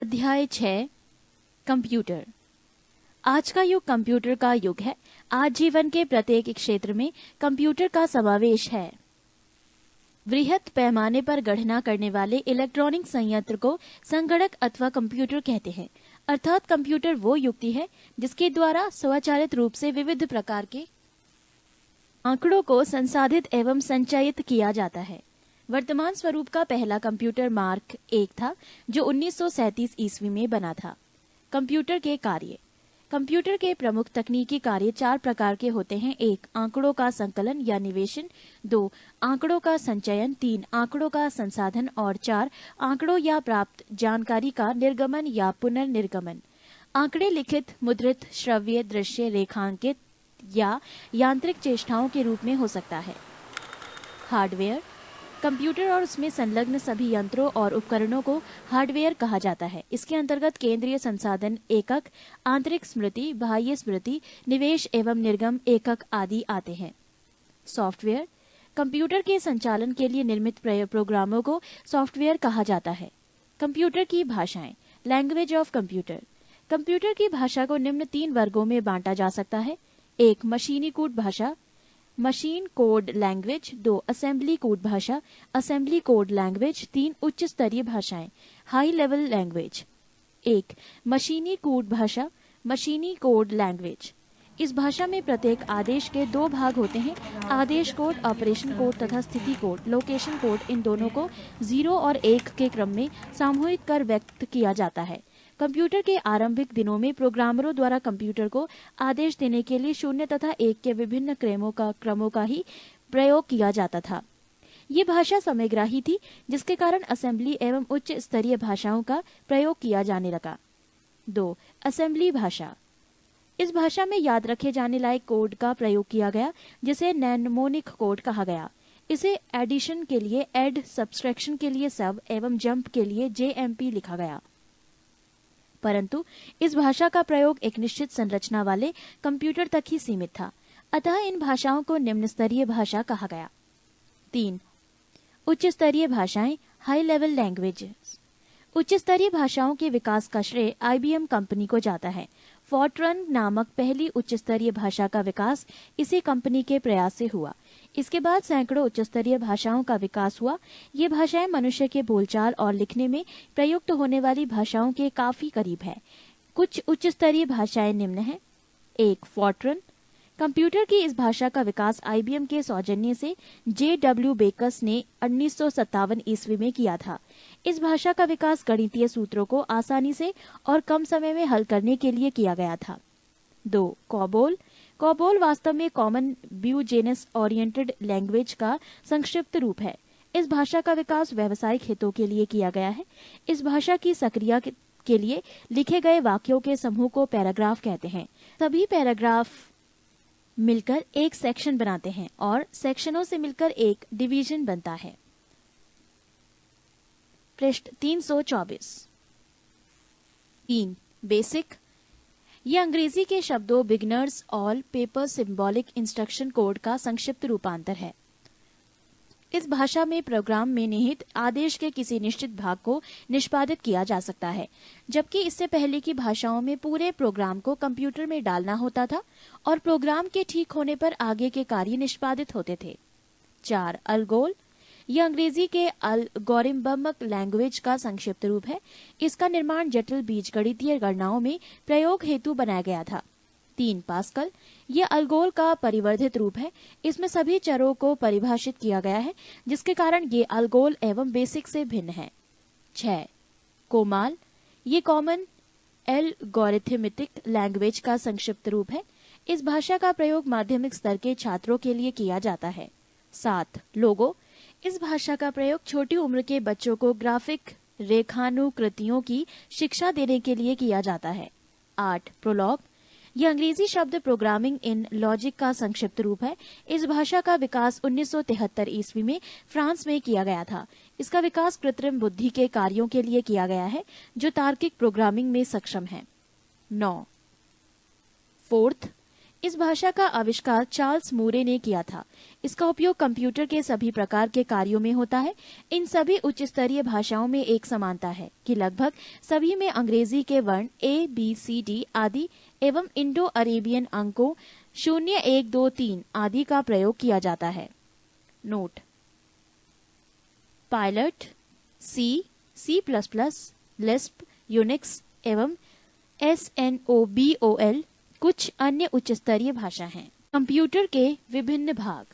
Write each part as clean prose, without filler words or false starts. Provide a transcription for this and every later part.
अध्याय 6 कंप्यूटर। आज का युग कंप्यूटर का युग है। आज जीवन के प्रत्येक क्षेत्र में कंप्यूटर का समावेश है। वृहत पैमाने पर गणना करने वाले इलेक्ट्रॉनिक संयंत्र को संगणक अथवा कंप्यूटर कहते हैं। अर्थात कंप्यूटर वो युक्ति है जिसके द्वारा स्वचालित रूप से विविध प्रकार के आंकड़ों को संसाधित एवं संचयित किया जाता है। वर्तमान स्वरूप का पहला कंप्यूटर मार्क 1 था जो 1937 ईस्वी में बना था। कंप्यूटर के कार्य। कंप्यूटर के प्रमुख तकनीकी कार्य 4 प्रकार के होते हैं। 1 आंकड़ों का संकलन या निवेशन, 2 आंकड़ों का संचयन, 3 आंकड़ों का संसाधन और 4 आंकड़ों या प्राप्त जानकारी का निर्गमन या पुनर्निर्गमन। आंकड़े लिखित, मुद्रित, श्रव्य, दृश्य, रेखांकित या यांत्रिक चेष्टाओं के रूप में हो सकता है। हार्डवेयर। कंप्यूटर और उसमें संलग्न सभी यंत्रों और उपकरणों को हार्डवेयर कहा जाता है। इसके अंतर्गत केंद्रीय संसाधन एकक, आंतरिक स्मृति, बाह्य स्मृति, निवेश एवं निर्गम एकक आदि आते हैं। सॉफ्टवेयर। कंप्यूटर के संचालन के लिए निर्मित प्रोग्रामों को सॉफ्टवेयर कहा जाता है। कंप्यूटर की भाषाएं। Language of computer. कंप्यूटर की भाषा को निम्न 3 वर्गों में बांटा जा सकता है। 1 मशीनी कोड भाषा, machine code language, 2 assembly code भाषा, असेंबली कोड लैंग्वेज, 3 उच्च स्तरीय भाषाएं, हाई लेवल लैंग्वेज। 1 मशीनी कोड भाषा, मशीनी कोड लैंग्वेज। इस भाषा में प्रत्येक आदेश के 2 भाग होते हैं, आदेश कोड, ऑपरेशन कोड तथा स्थिति कोड, लोकेशन कोड। इन दोनों को 0 और 1 के क्रम में सामूहिक कर व्यक्त किया जाता है। कंप्यूटर के आरंभिक दिनों में प्रोग्रामरों द्वारा कंप्यूटर को आदेश देने के लिए 0 तथा 1 के विभिन्न क्रमों का ही प्रयोग किया जाता था। ये भाषा समयग्राही थी, जिसके कारण असेंबली एवं उच्च स्तरीय भाषाओं का प्रयोग किया जाने लगा। 2 असेंबली भाषा। इस भाषा में याद रखे जाने लायक कोड का प्रयोग किया गया, जिसे नेमोनिक कोड कहा गया। इसे एडिशन के लिए एड, सब्सट्रैक्शन के लिए सब एवं जंप के लिए JMP लिखा गया। परंतु इस भाषा का प्रयोग एक निश्चित संरचना वाले कंप्यूटर तक ही सीमित था, अतः इन भाषाओं को निम्न स्तरीय भाषा कहा गया। 3 उच्च स्तरीय भाषाएं, हाई लेवल लैंग्वेजेस। उच्च स्तरीय भाषाओं के विकास का श्रेय IBM कंपनी को जाता है। फोर्ट्रन नामक पहली उच्च स्तरीय भाषा का विकास इसी कंपनी के प्रयास से हुआ। इसके बाद सैकड़ों उच्च स्तरीय भाषाओं का विकास हुआ। ये भाषाएं मनुष्य के बोलचाल और लिखने में प्रयुक्त होने वाली भाषाओं के काफी करीब है। कुछ उच्च स्तरीय भाषाएं निम्न हैं। 1 फोर्ट्रन। कंप्यूटर की इस भाषा का विकास IBM के सौजन्य से JW बेकस ने 1957 ईस्वी में किया था। इस भाषा का विकास गणितीय सूत्रों को आसानी से और कम समय में हल करने के लिए किया गया था। 2 कोबोल। कोबोल वास्तव में कॉमन ब्यूजेनस ओरिएंटेड लैंग्वेज का संक्षिप्त रूप है। इस भाषा का विकास व्यावसायिक हितों के लिए किया गया है। इस भाषा की सक्रिया के लिए लिखे गए वाक्यों के समूह को पैराग्राफ कहते हैं। सभी पैराग्राफ मिलकर एक सेक्शन बनाते हैं और सेक्शनों से मिलकर एक डिवीजन बनता है। पृष्ठ 324। 3 बेसिक। यह अंग्रेजी के शब्दों beginners all paper symbolic instruction code का संक्षिप्त रूपांतर है। इस भाषा में प्रोग्राम में निहित आदेश के किसी निश्चित भाग को निष्पादित किया जा सकता है, जबकि इससे पहले की भाषाओं में पूरे प्रोग्राम को कंप्यूटर में डालना होता था और प्रोग्राम के ठीक होने पर आगे के कार्य निष्पादित होते थे। 4 अलगोल। यह अंग्रेजी के अलगोरिथमिक लैंग्वेज का संक्षिप्त रूप है। इसका निर्माण जटिल बीजगणितीय गणनाओं में प्रयोग हेतु बनाया गया था। 3 पास्कल। यह अलगोल का परिवर्धित रूप है। इसमें सभी चरों को परिभाषित किया गया है, जिसके कारण ये अलगोल एवं बेसिक से भिन्न है। 6 कोमाल। ये कॉमन एल्गोरिथमेटिक लैंग्वेज का संक्षिप्त रूप है। इस भाषा का प्रयोग माध्यमिक स्तर के छात्रों के लिए किया जाता है। 7 लोगो। इस भाषा का प्रयोग छोटी उम्र के बच्चों को ग्राफिक रेखानुकृतियों की शिक्षा देने के लिए किया जाता है। 8 प्रोलॉग। यह अंग्रेजी शब्द प्रोग्रामिंग इन लॉजिक का संक्षिप्त रूप है। इस भाषा का विकास 1973 ईस्वी में फ्रांस में किया गया था। इसका विकास कृत्रिम बुद्धि के कार्यों के लिए किया गया है जो तार्किक प्रोग्रामिंग में सक्षम है। 9 फोर्थ। इस भाषा का आविष्कार चार्ल्स मूरे ने किया था। इसका उपयोग कंप्यूटर के सभी प्रकार के कार्यों में होता है। इन सभी उच्च स्तरीय भाषाओं में एक समानता है कि लगभग सभी में अंग्रेजी के वर्ण A, B, C, D आदि एवं इंडो अरेबियन अंकों 0, 1, 2, 3 आदि का प्रयोग किया जाता है। Note: pilot, C, C++, Lisp, Unix एवं SNOBOL कुछ अन्य उच्च स्तरीय भाषा हैं। कंप्यूटर के विभिन्न भाग।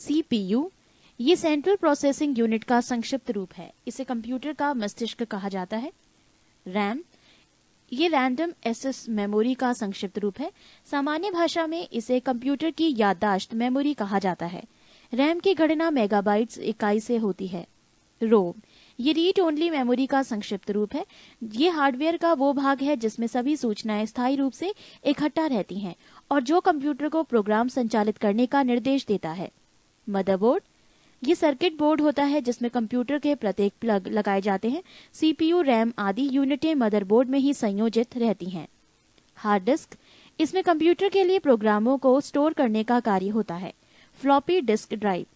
CPU ये सेंट्रल प्रोसेसिंग यूनिट का संक्षिप्त रूप है। इसे कंप्यूटर का मस्तिष्क कहा जाता है। रैम ये रैंडम एक्सेस मेमोरी का संक्षिप्त रूप है। सामान्य भाषा में इसे कंप्यूटर की याददाश्त मेमोरी कहा जाता है। रैम की गणना मेगाबाइट्स इकाई से होती है। रोम ये रीड ओनली मेमोरी का संक्षिप्त रूप है। ये हार्डवेयर का वो भाग है जिसमें सभी सूचनाएं स्थायी रूप से इकट्ठा रहती हैं और जो कंप्यूटर को प्रोग्राम संचालित करने का निर्देश देता है। मदरबोर्ड ये सर्किट बोर्ड होता है जिसमें कंप्यूटर के प्रत्येक प्लग लगाए जाते हैं। CPU, रैम आदि यूनिटें मदरबोर्ड में ही संयोजित रहती हैं। हार्ड डिस्क इसमें कंप्यूटर के लिए प्रोग्रामों को स्टोर करने का कार्य होता है। फ्लॉपी डिस्क ड्राइव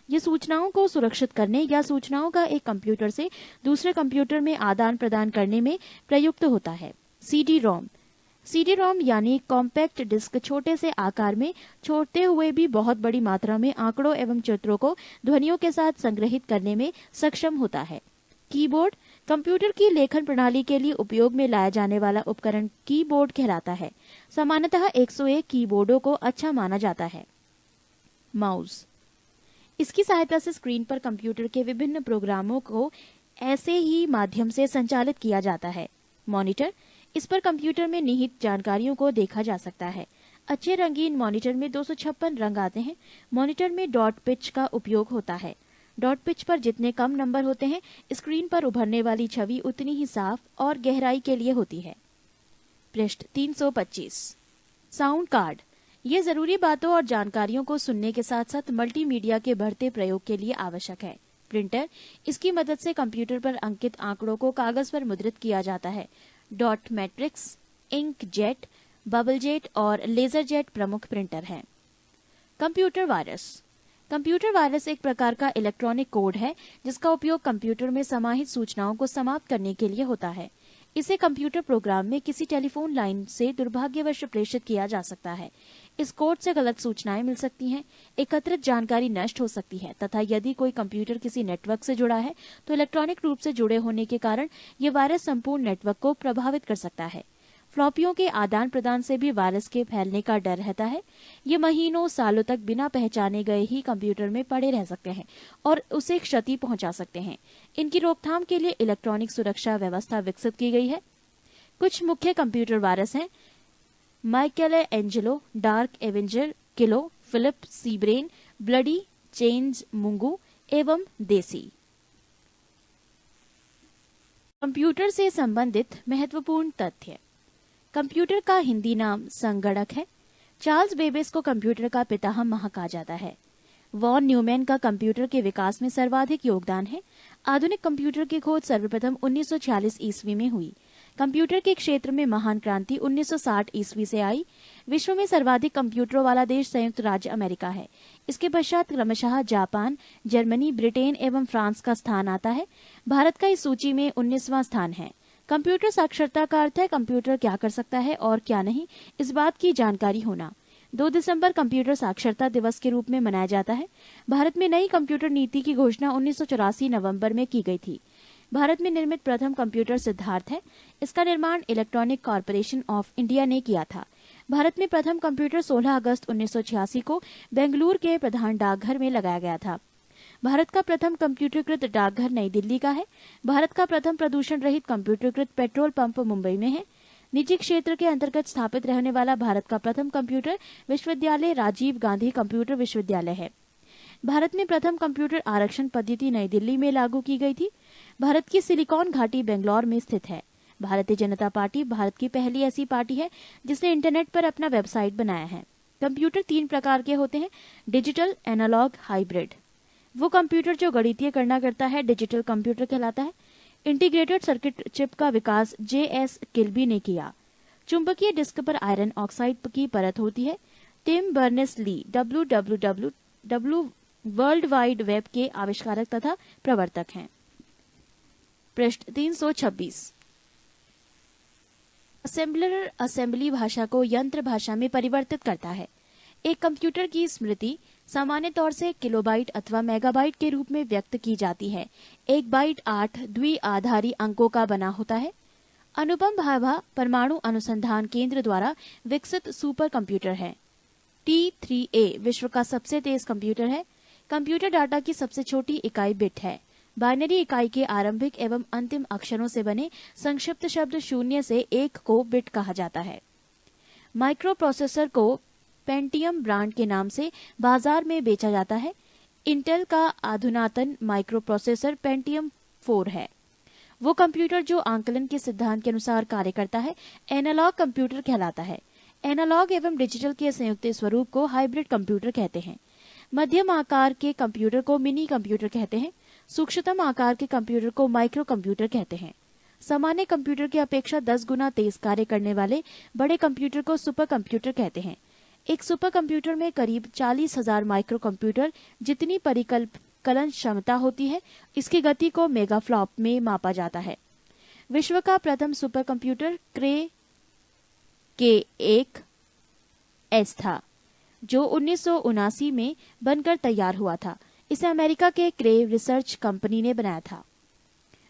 ये सूचनाओं को सुरक्षित करने या सूचनाओं का एक कंप्यूटर से दूसरे कंप्यूटर में आदान प्रदान करने में प्रयुक्त होता है। CD-ROM यानी कॉम्पैक्ट डिस्क छोटे से आकार में छोड़ते हुए भी बहुत बड़ी मात्रा में आंकड़ों एवं चित्रों को ध्वनियों के साथ संग्रहित करने में सक्षम होता है। कीबोर्ड कंप्यूटर की लेखन प्रणाली के लिए उपयोग में लाया जाने वाला उपकरण कीबोर्ड कहलाता है। सामान्यतः 101 कीबोर्डों को अच्छा माना जाता है। माउस इसकी सहायता से स्क्रीन पर कंप्यूटर के विभिन्न प्रोग्रामों को ऐसे ही माध्यम से संचालित किया जाता है। मॉनिटर इस पर कंप्यूटर में निहित जानकारियों को देखा जा सकता है। अच्छे रंगीन मॉनिटर में 256 रंग आते हैं। मॉनिटर में डॉट पिच का उपयोग होता है। डॉट पिच पर जितने कम नंबर होते हैं, स्क्रीन पर उभरने वाली छवि उतनी ही साफ और गहराई के लिए होती है। पृष्ठ 325। साउंड कार्ड ये जरूरी बातों और जानकारियों को सुनने के साथ साथ मल्टीमीडिया के बढ़ते प्रयोग के लिए आवश्यक है। प्रिंटर इसकी मदद से कंप्यूटर पर अंकित आंकड़ों को कागज पर मुद्रित किया जाता है। Dot matrix, ink jet, bubble jet और लेजर जेट प्रमुख प्रिंटर हैं। कंप्यूटर वायरस एक प्रकार का इलेक्ट्रॉनिक कोड है जिसका उपयोग कंप्यूटर में समाहित सूचनाओं को समाप्त करने के लिए होता है। इसे कंप्यूटर प्रोग्राम में किसी टेलीफोन लाइन से दुर्भाग्यवश प्रेषित किया जा सकता है। इस कोड से गलत सूचनाएं मिल सकती हैं, एकत्रित जानकारी नष्ट हो सकती है तथा यदि कोई कंप्यूटर किसी नेटवर्क से जुड़ा है तो इलेक्ट्रॉनिक रूप से जुड़े होने के कारण ये वायरस संपूर्ण नेटवर्क को प्रभावित कर सकता है। फ्लॉपियों के आदान प्रदान से भी वायरस के फैलने का डर रहता है। ये महीनों सालों तक बिना पहचाने गए ही कंप्यूटर में पड़े रह सकते हैं और उसे क्षति पहुंचा सकते हैं। इनकी रोकथाम के लिए इलेक्ट्रॉनिक सुरक्षा व्यवस्था विकसित की गई है। कुछ मुख्य कंप्यूटर वायरस हैं: Michelangelo, Dark Avenger, Kilo, Philip, C Brain, Bloody, चेंज मुंगू एवं देसी। कंप्यूटर से संबंधित महत्वपूर्ण तथ्य। कंप्यूटर का हिंदी नाम संगणक है। चार्ल्स बेबेज को कंप्यूटर का पितामह कहा जाता है। वॉन न्यूमैन का कंप्यूटर के विकास में सर्वाधिक योगदान है। आधुनिक कंप्यूटर की खोज सर्वप्रथम 1946 ईस्वी में हुई। कंप्यूटर के क्षेत्र में महान क्रांति 1960 ईस्वी से आई। विश्व में सर्वाधिक कंप्यूटरों वाला देश संयुक्त राज्य अमेरिका है। इसके पश्चात क्रमशः जापान, जर्मनी, ब्रिटेन एवं फ्रांस का स्थान आता है। भारत का इस सूची में 19वां स्थान है। कंप्यूटर साक्षरता का अर्थ है कंप्यूटर क्या कर सकता है और क्या नहीं, इस बात की जानकारी होना। 2 दिसंबर कंप्यूटर साक्षरता दिवस के रूप में मनाया जाता है। भारत में नई कंप्यूटर नीति की घोषणा 1984 नवंबर में की गई थी। भारत में निर्मित प्रथम कंप्यूटर सिद्धार्थ है। इसका निर्माण इलेक्ट्रॉनिक कॉर्पोरेशन ऑफ इंडिया ने किया था। भारत में प्रथम कंप्यूटर 16 अगस्त 1986 को बेंगलुरु के प्रधान डाकघर में लगाया गया था। भारत का प्रथम कंप्यूटरकृत डाकघर नई दिल्ली का है। भारत का प्रथम प्रदूषण रहित कंप्यूटरकृत पेट्रोल पंप मुंबई में है। निजी क्षेत्र के अंतर्गत स्थापित रहने वाला भारत का प्रथम कंप्यूटर विश्वविद्यालय राजीव गांधी कंप्यूटर विश्वविद्यालय है। भारत में प्रथम कंप्यूटर आरक्षण पद्धति नई दिल्ली में लागू की गई थी। भारत की सिलिकॉन घाटी बेंगलौर में स्थित है। भारतीय जनता पार्टी भारत की पहली ऐसी पार्टी है जिसने इंटरनेट पर अपना वेबसाइट बनाया है। कंप्यूटर 3 प्रकार के होते हैं: डिजिटल, एनालॉग, हाइब्रिड। वो कंप्यूटर जो गणितीय गणना करता है डिजिटल कंप्यूटर कहलाता है। इंटीग्रेटेड सर्किट चिप का विकास J.S. किल्बी ने किया। चुंबकीय डिस्क पर आयरन ऑक्साइड की परत होती है। Tim Berners-Lee WWW world wide web के आविष्कारक तथा प्रवर्तक हैं। पृष्ठ 326। असेंबलर असेंबली भाषा को यंत्र भाषा में परिवर्तित करता है। एक कंप्यूटर की स्मृति सामान्य तौर से किलोबाइट अथवा मेगाबाइट के रूप में व्यक्त की जाती है। एक बाइट 8 द्विआधारी अंकों का बना होता है। अनुपम भाभा परमाणु अनुसंधान केंद्र द्वारा विकसित सुपर कंप्यूटर है। T3A विश्व का सबसे तेज कंप्यूटर है। कंप्यूटर डाटा की सबसे छोटी इकाई बिट है। बाइनरी इकाई के आरंभिक एवं अंतिम अक्षरों से बने संक्षिप्त शब्द 0 से 1 को बिट कहा जाता है। माइक्रो प्रोसेसर को पेंटियम ब्रांड के नाम से बाजार में बेचा जाता है। इंटेल का अधुनातन माइक्रो प्रोसेसर पेंटियम 4 है। वो कंप्यूटर जो आंकलन के सिद्धांत के अनुसार कार्य करता है एनालॉग कंप्यूटर कहलाता है। एनालॉग एवं डिजिटल के संयुक्त स्वरूप को हाइब्रिड कंप्यूटर कहते हैं। मध्यम आकार के कंप्यूटर को मिनी कंप्यूटर कहते हैं। सूक्ष्मतम आकार के कंप्यूटर को माइक्रो कंप्यूटर कहते हैं। सामान्य कंप्यूटर की अपेक्षा 10 गुना तेज कार्य करने वाले बड़े कंप्यूटर को सुपर कंप्यूटर कहते हैं। एक सुपर कंप्यूटर में करीब 40,000 माइक्रो कंप्यूटर जितनी परिकलन क्षमता होती है, इसकी गति को मेगाफ्लॉप में मापा जाता है। विश्व का प्रथम सुपर कंप्यूटर क्रे K1S था, जो 1979 में बनकर तैयार हुआ था। इसे अमेरिका के क्रे रिसर्च कंपनी ने बनाया था।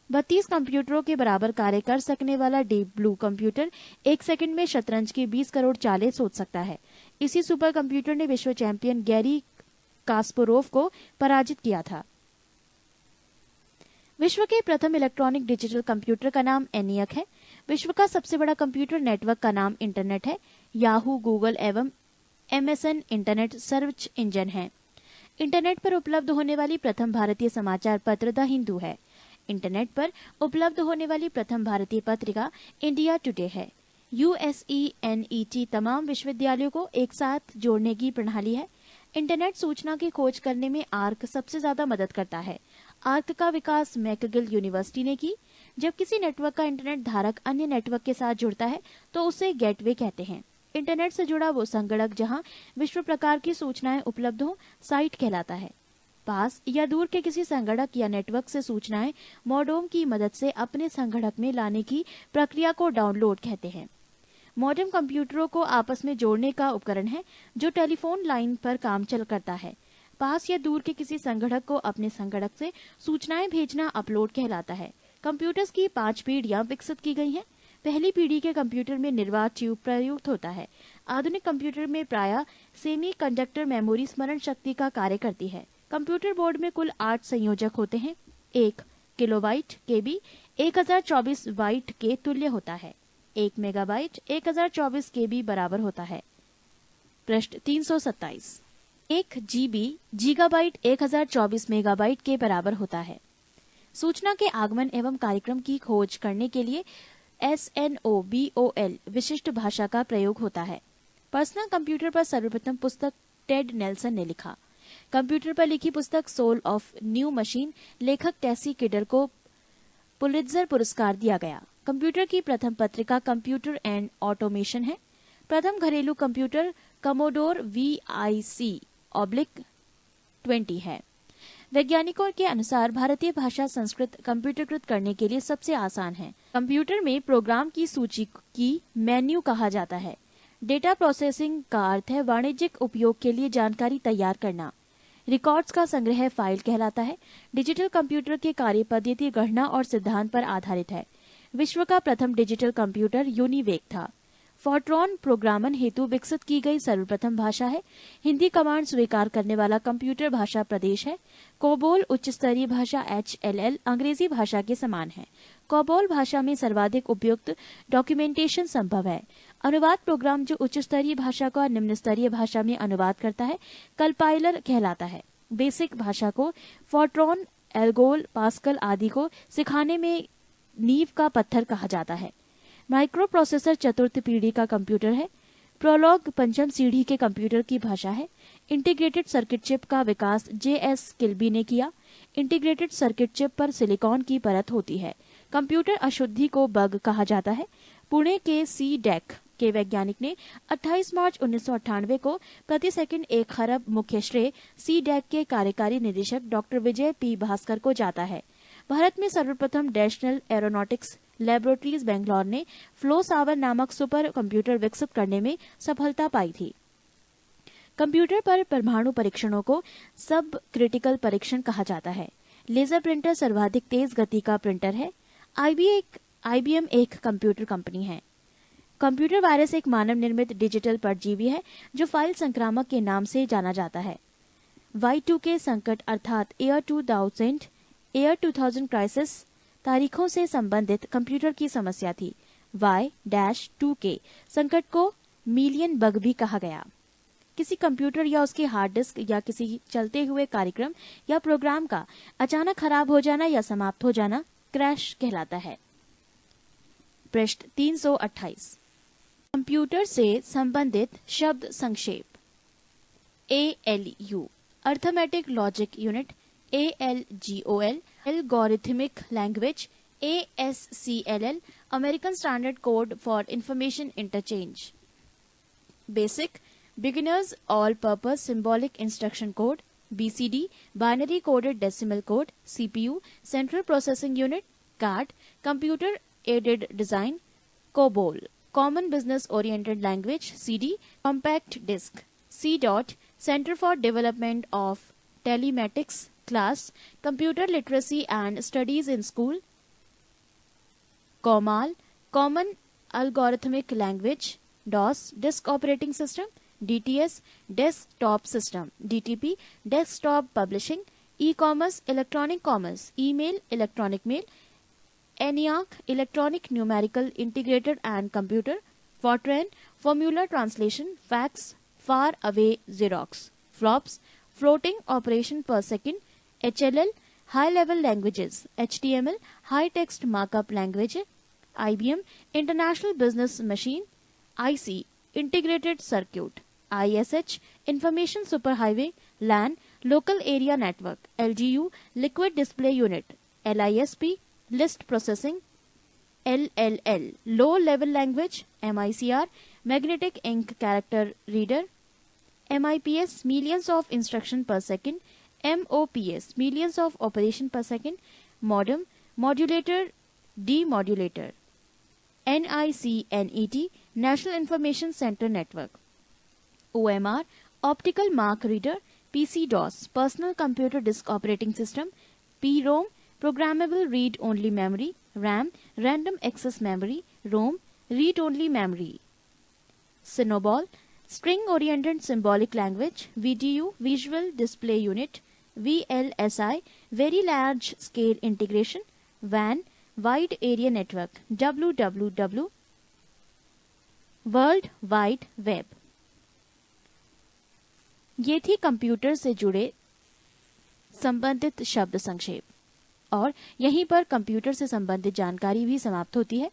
32 कंप्यूटरों के बराबर कार्य कर सकने वाला डीप ब्लू कंप्यूटर 1 सेकंड में शतरंज की 20 करोड़ चालें सोच सकता है। इसी सुपर कंप्यूटर ने विश्व चैंपियन गैरी कास्परोव को पराजित किया था। विश्व के प्रथम इलेक्ट्रॉनिक डिजिटल कंप्यूटर का नाम ENIAC है। विश्व का सबसे बड़ा कंप्यूटर नेटवर्क का नाम इंटरनेट है। याहू, गूगल एवं MSN इंटरनेट सर्च इंजन है। इंटरनेट पर उपलब्ध होने वाली प्रथम भारतीय समाचार पत्र द हिंदू है। इंटरनेट पर उपलब्ध होने वाली प्रथम भारतीय पत्रिका इंडिया टुडे है। USENET तमाम विश्वविद्यालयों को एक साथ जोड़ने की प्रणाली है। इंटरनेट सूचना की खोज करने में आर्क सबसे ज्यादा मदद करता है। आर्क का विकास मैकगिल यूनिवर्सिटी ने की। जब किसी नेटवर्क का इंटरनेट धारक अन्य नेटवर्क के साथ जुड़ता है तो उसे गेटवे कहते हैं। इंटरनेट से जुड़ा वो संगणक जहां विश्व प्रकार की सूचनाएं उपलब्ध हो साइट कहलाता है। पास या दूर के किसी संगणक या नेटवर्क से सूचनाएं मॉडेम की मदद से अपने संगणक में लाने की प्रक्रिया को डाउनलोड कहते हैं। मॉडेम कंप्यूटरों को आपस में जोड़ने का उपकरण है जो टेलीफोन लाइन पर काम करता है। पास या दूर के किसी संगणक को अपने संगणक से सूचनाएं भेजना अपलोड कहलाता है। कंप्यूटर्स की 5 पीढ़ियां विकसित की गई हैं। पहली पीढ़ी के कंप्यूटर में निर्वात ट्यूब प्रयुक्त होता है। आधुनिक कंप्यूटर में प्रायः सेमीकंडक्टर मेमोरी स्मरण शक्ति का कार्य करती है। कंप्यूटर बोर्ड में कुल 8 संयोजक होते हैं। 1 किलोबाइट KB 1024 बाइट के तुल्य होता है। 1 मेगाबाइट 1024 KB बराबर होता है। पृष्ठ 327। 1 GB गीगाबाइट 1024 मेगाबाइट के बराबर होता है। सूचना के आगमन एवं कार्यक्रम की खोज करने के लिए SNOBOL विशिष्ट भाषा का प्रयोग होता है। पर्सनल कंप्यूटर पर सर्वप्रथम पुस्तक टेड नेल्सन ने लिखा। कंप्यूटर पर लिखी पुस्तक सोल ऑफ न्यू मशीन लेखक टेसी किडर को पुलित्जर पुरस्कार दिया गया। कंप्यूटर की प्रथम पत्रिका कंप्यूटर एंड ऑटोमेशन है। प्रथम घरेलू कंप्यूटर कमोडोर VIC/20 है। वैज्ञानिकों के अनुसार भारतीय भाषा संस्कृत कंप्यूटरकृत करने के लिए सबसे आसान है। कंप्यूटर में प्रोग्राम की सूची की मेन्यू कहा जाता है। डेटा प्रोसेसिंग का अर्थ है वाणिज्यिक उपयोग के लिए जानकारी तैयार करना। रिकॉर्ड्स का संग्रह फाइल कहलाता है। डिजिटल कंप्यूटर के कार्य पद्धति गणना और सिद्धांत पर आधारित है। विश्व का प्रथम डिजिटल कंप्यूटर यूनिवेक था। फोर्ट्रॉन प्रोग्रामन हेतु विकसित की गई सर्वप्रथम भाषा है। हिंदी कमांड स्वीकार करने वाला कंप्यूटर भाषा प्रदेश है। कोबोल उच्च स्तरीय भाषा HLL अंग्रेजी भाषा के समान है। कोबोल भाषा में सर्वाधिक उपयुक्त डॉक्यूमेंटेशन संभव है। अनुवाद प्रोग्राम जो उच्च स्तरीय भाषा का निम्न स्तरीय भाषा में अनुवाद करता है कंपाइलर कहलाता है। बेसिक भाषा को फोर्ट्रॉन, एल्गोल, पास्कल आदि को सिखाने में नींव का पत्थर कहा जाता है। माइक्रो प्रोसेसर चतुर्थ पीढ़ी का कंप्यूटर है। प्रोलॉग पंचम सीढ़ी के कंप्यूटर की भाषा है। इंटीग्रेटेड सर्किट चिप का विकास JS किल्बी ने किया। इंटीग्रेटेड सर्किट चिप पर सिलिकॉन की परत होती है। कंप्यूटर अशुद्धि को बग कहा जाता है। पुणे के CDEC के वैज्ञानिक ने 28 मार्च 1998 को प्रति सेकंड 1 खरब मुख्य श्रेय CDAC के कार्यकारी निदेशक डॉक्टर विजय P. भास्कर को जाता है। भारत में सर्वप्रथम नेशनल एरोनॉटिक्स लैबोरेटरीज बेंगलौर ने फ्लो सावर नामक सुपर कंप्यूटर विकसित करने में सफलता पाई थी। कंप्यूटर पर परमाणु परीक्षणों को सब क्रिटिकल परीक्षण कहा जाता है। लेजर प्रिंटर सर्वाधिक तेज गति का प्रिंटर है। IBM एक कंप्यूटर कंपनी है। कंप्यूटर वायरस एक मानव निर्मित डिजिटल परजीवी है जो फाइल संक्रामक के नाम से जाना जाता है। Y2K संकट अर्थात ईयर 2000 क्राइसिस तारीखों से संबंधित कंप्यूटर की समस्या थी। Y-2K संकट को मिलियन बग भी कहा गया। किसी कंप्यूटर या उसके हार्ड डिस्क या किसी चलते हुए कार्यक्रम या प्रोग्राम का अचानक खराब हो जाना या समाप्त हो जाना क्रैश कहलाता है। पृष्ठ 328। कंप्यूटर से संबंधित शब्द संक्षेप। ALU arithmetic logic unit, ALGOL algorithmic language, ASCLL American standard code for information interchange. Basic Beginners All-Purpose Symbolic Instruction Code, BCD, Binary Coded Decimal Code, CPU, Central Processing Unit, CAD, Computer Aided Design, COBOL, Common Business Oriented Language, CD, Compact Disc, C. Center for Development of Telematics, Class, Computer Literacy and Studies in School, COMAL, Common Algorithmic Language, DOS, Disk Operating System, DTS, Desktop System, DTP, Desktop Publishing, E-commerce, Electronic Commerce, Email, Electronic Mail, ENIAC, Electronic Numerical Integrated and Computer, Fortran, Formula Translation, Fax, Far Away Xerox, Flops, Floating Operation per Second, HLL, High Level Languages, HTML, High Text Markup Language, IBM, International Business Machine, IC, Integrated Circuit, ISH, Information Superhighway, LAN, Local Area Network, LGU, Liquid Display Unit, LISP, List Processing, LLL, Low Level Language, MICR, Magnetic Ink Character Reader, MIPS, Millions of Instruction per Second, MOPS, Millions of Operation per Second, Modem, Modulator, Demodulator, NICNET, National Information Center Network, OMR, Optical Mark Reader, PC-DOS, Personal Computer Disk Operating System, PROM, Programmable Read-Only Memory, RAM, Random Access Memory, ROM, Read-Only Memory, Cinoball, String-Oriented Symbolic Language, VDU, Visual Display Unit, VLSI, Very Large Scale Integration, WAN, Wide Area Network, WWW, world wide web. ये थी computer से जुड़े संबंधित शब्द संक्षेप और यहीं पर कंप्यूटर से संबंधित जानकारी भी समाप्त होती है।